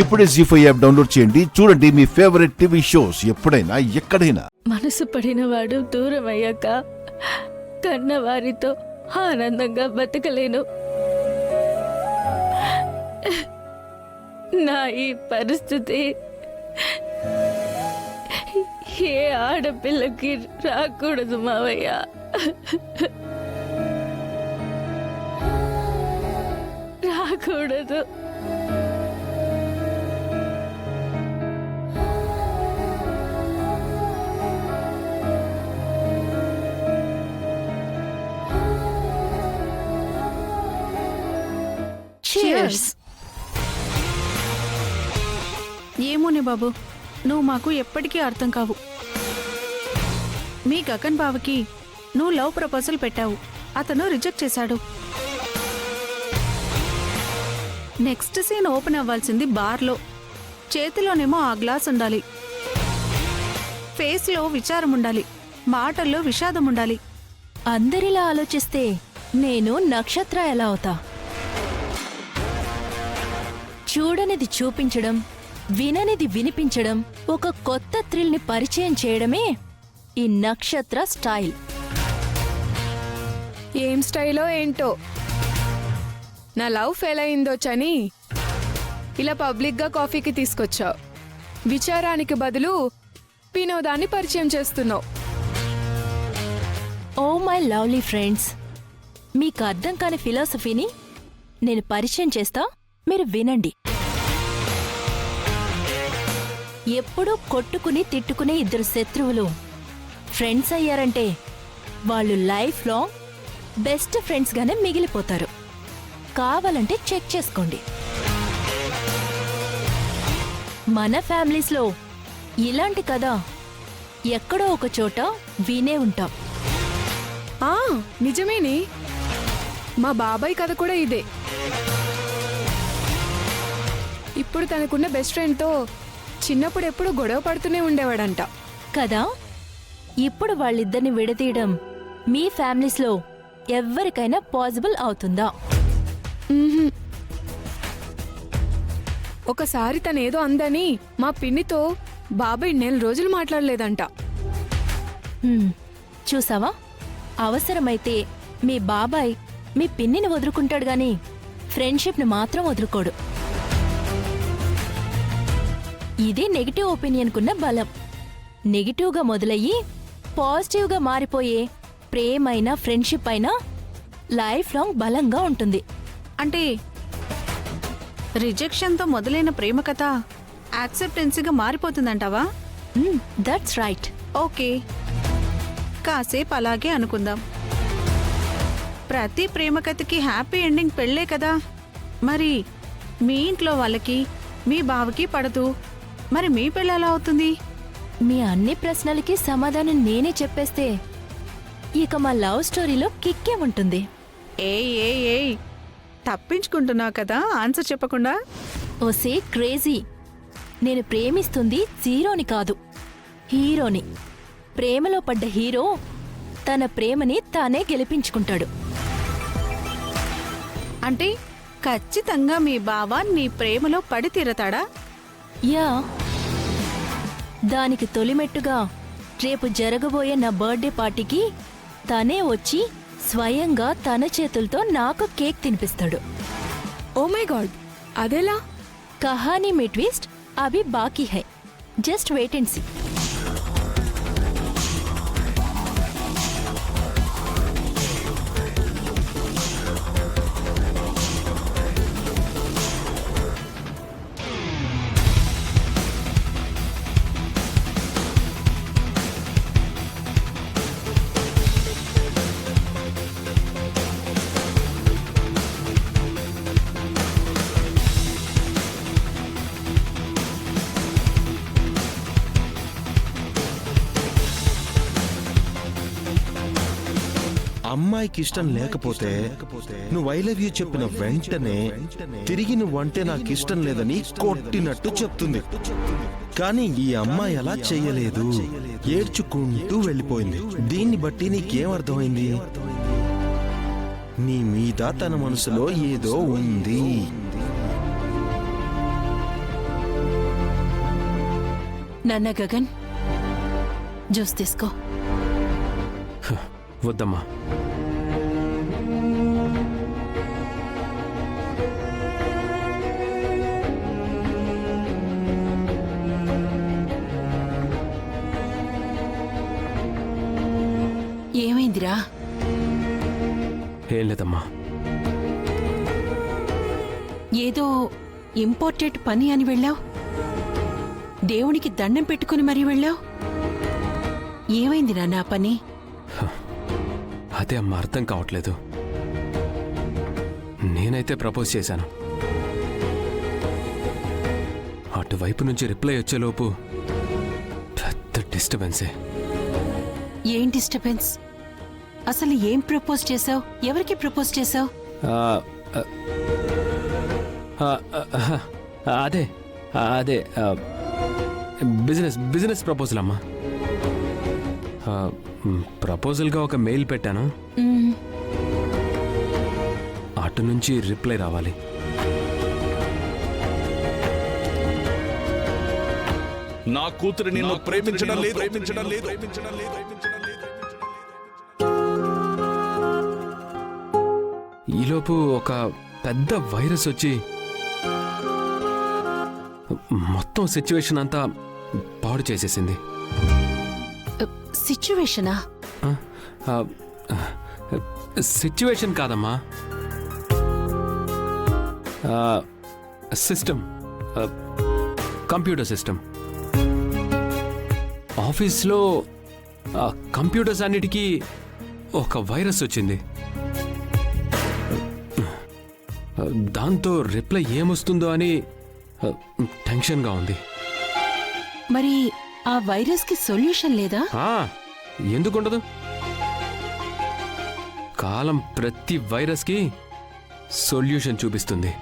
ఇప్పుడే జీ5 app download చేయండి. చూడండి మీ ఫేవరెట్ టీవీ షోస్ ఎప్పుడైనా ఎక్కడైనా. మనసు పడినవాడు దూరం అయ్యాక కన్నవారితో ఆనందంగా బతకలేను. నా ఈ పరిస్థితి ఏ ఆడపిల్లకి రాకూడదు మావయ్య. రాకూడదు. ఏమోనే బాబు, నువ్వు మాకు ఎప్పటికీ అర్థం కావు. మీ గగన్ బావకి నువ్వు లవ్ ప్రపోజల్ పెట్టావు, అతను రిజెక్ట్ చేశాడు. నెక్స్ట్ సీన్ ఓపెన్ అవ్వాల్సింది బార్లో. చేతిలోనేమో ఆ గ్లాస్ ఉండాలి, ఫేస్లో విచారం ఉండాలి, మాటల్లో విషాదం ఉండాలి. అందరిలా ఆలోచిస్తే నేను నక్షత్ర ఎలా అవుతా? చూడనిది చూపించడం, విననిది వినిపించడం, ఒక కొత్త థ్రిల్ ని పరిచయం చేయడమే ఈ నక్షత్ర స్టైల్. ఏం స్టైలో ఏంటో, నా లవ్ ఫెయిల్ అయిందోచని ఇలా పబ్లిక్గా కాఫీకి తీసుకొచ్చావు. విచారానికి బదులు వినోదాన్ని పరిచయం చేస్తున్నావు. ఓ మై లవ్లీ ఫ్రెండ్స్, మీకు అర్థం కాని ఫిలాసఫీని నేను పరిచయం చేస్తా, మీరు వినండి. ఎప్పుడూ కొట్టుకుని తిట్టుకునే ఇద్దరు శత్రువులు ఫ్రెండ్స్ అయ్యారంటే వాళ్ళు లైఫ్ లాంగ్ బెస్ట్ ఫ్రెండ్స్ గానే మిగిలిపోతారు. కావాలంటే చెక్ చేసుకోండి. మన ఫ్యామిలీస్లో ఇలాంటి కథ ఎక్కడో ఒక చోట వినే ఉంటాం. నిజమేనే, మా బాబాయ్ కథ కూడా ఇదే. ఇప్పుడు తనకున్న బెస్ట్ ఫ్రెండ్తో చిన్నప్పుడు ఎప్పుడు గొడవ పడుతూనే ఉండేవాడంట కదా. ఇప్పుడు వాళ్ళిద్దరిని విడదీయడం మీ ఫ్యామిలీస్లో ఎవ్వరికైనా పాసిబుల్ అవుతుందా? ఒకసారి తనేదో అందని మా పిన్నితో బాబాయ్ 4 రోజులు మాట్లాడలేదంట. చూసావా, అవసరమైతే మీ బాబాయ్ మీ పిన్నిని వదులుకుంటాడు గాని ఫ్రెండ్షిప్ని మాత్రం వదులుకోడు. ఇదే నెగిటివ్ ఒపీనియన్కున్న బలం. నెగిటివ్గా మొదలయ్యి పాజిటివ్గా మారిపోయే ప్రేమైనా ఫ్రెండ్షిప్ అయినా లైఫ్ లాంగ్ బలంగా ఉంటుంది. అంటే రిజెక్షన్తో మొదలైన ప్రేమ కథ యాక్సెప్టెన్సీగా మారిపోతుందంటావా? That's right. ఓకే, కాసేపు అలాగే అనుకుందాం. ప్రతి ప్రేమ కథకి హ్యాపీ ఎండింగ్ పెళ్ళే కదా. మరి మీ ఇంట్లో వాళ్ళకి మీ బావకి పడదు, మరి మీ పెళ్ళి ఎలా అవుతుంది? మీ అన్ని ప్రశ్నలకి సమాధానం నేనే చెప్పేస్తే ఇక మా లవ్ స్టోరీలో కిక్కే ఉంటుంది. ఏయ్ తప్పించుకుంటున్నావు కదా ఆన్సర్ చెప్పకుండా. ఓసే క్రేజీ, నేను ప్రేమిస్తుంది జీరోని కాదు, హీరోని. ప్రేమలో పడ్డ హీరో తన ప్రేమని తానే గెలిపించుకుంటాడు. అంటే ఖచ్చితంగా మీ బావ నీ ప్రేమలో పడి తీరతాడా? యా, దానికి తొలిమెట్టుగా రేపు జరగబోయే నా బర్త్డే పార్టీకి తనే వచ్చి స్వయంగా తన చేతులతో నాకు కేక్ తినిపిస్తాడు. ఓ మై గాడ్, అదెలా? కహానీ మే ట్విస్ట్ అభి బాకీ హై, జస్ట్ వెయిట్ అండ్ సీ. అమ్మాయికి ఇష్టం లేకపోతే నువ్వు ఐ లవ్ యూ చెప్పిన వెంటనే తిరిగి నువ్వంటే నాకు ఇష్టం లేదని కొట్టినట్టు చెప్తుంది. కానీ ఈ అమ్మాయి అలా చెయ్యలేదు, ఏడ్చుకుంటూ వెళ్ళిపోయింది. దీన్ని బట్టి నీకేం అర్థమైంది? నీ మీద తన మనసులో ఏదో ఉంది. నాన్న గగన్, జ్యూస్ తీసుకో. వద్దమ్మా. ఏమైందిరా? ఏం లేదమ్మా. ఏదో ఇంపార్టెంట్ పని అని వెళ్ళావు, దేవునికి దండం పెట్టుకుని మరీ వెళ్ళావు. ఏమైంది నాన్న ఆ పని? అదే అమ్మ అర్థం కావట్లేదు. నేనైతే ప్రపోజ్ చేశాను, అటువైపు నుంచి రిప్లై వచ్చేలోపు పెద్ద డిస్టర్బెన్సే. ఏం డిస్టర్బెన్స్? అసలు ఏం ప్రపోజ్ చేశావు? ఎవరికి ప్రపోజ్ చేశావు? అదే అదే బిజినెస్ ప్రపోజల్ అమ్మా. ప్రపోజల్గా ఒక మెయిల్ పెట్టాను, అటు నుంచి రిప్లై రావాలి. నా కూతురు నిన్ను ప్రేమించడం లేదు. ఈలోపు ఒక పెద్ద వైరస్ వచ్చి మొత్తం సిచ్యువేషన్ అంతా పాడు చేసేసింది. సిచ్యువేషనా? సిచ్యువేషన్ కాదమ్మా, సిస్టమ్, కంప్యూటర్ సిస్టమ్. ఆఫీస్లో కంప్యూటర్స్ అన్నిటికీ ఒక వైరస్ వచ్చింది. దాంతో రిప్లై ఏమొస్తుందో అని టెన్షన్గా ఉంది. మరి ఆ వైరస్కి సొల్యూషన్ లేదా? ఎందుకుండదు? కాలం ప్రతి వైరస్కి సొల్యూషన్ చూపిస్తుంది.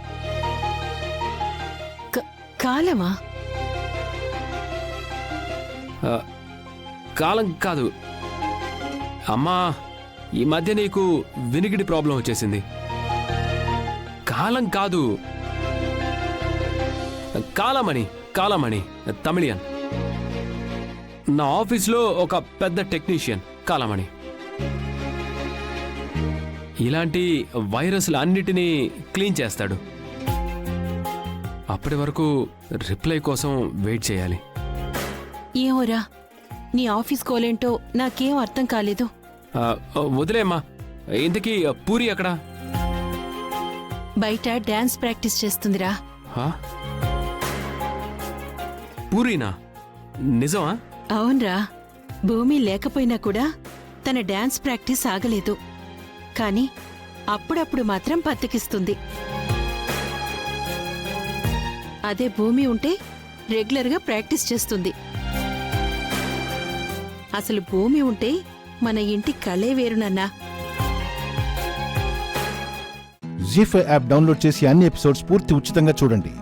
కాలమా? కాలం కాదు అమ్మా, ఈ మధ్య నీకు వినికిడి ప్రాబ్లం వచ్చేసింది. కాలం కాదు, కాలమణి తమిళియన్. నా ఆఫీస్లో ఒక పెద్ద టెక్నీషియన్ కాలమణి. ఇలాంటి వైరస్లు అన్నిటినీ క్లీన్ చేస్తాడు. అప్పటి వరకు రిప్లై కోసం వెయిట్ చేయాలి. ఏమోరా, నీ ఆఫీస్ కోలేంటో నాకేం అర్థం కాలేదు. వదిలేమ్మా. ఇంతకీ పూరి ఎక్కడా? బయట డాన్స్ ప్రాక్టీస్ చేస్తుందిరా. పూరీనా? నిజమా? అవునరా, భూమి లేకపోయినా కూడా తన డాన్స్ ప్రాక్టీస్ ఆగలేదు. కాని అప్పుడప్పుడు మాత్రం బతికిస్తుంది. అదే భూమి ఉంటే రెగ్యులర్గా ప్రాక్టీస్ చేస్తుంది. అసలు భూమి ఉంటే మన ఇంటి కళే వేరునన్నా. జీ5 యాప్ డౌన్లోడ్ చేసి అన్ని ఎపిసోడ్స్ పూర్తి ఉచితంగా చూడండి.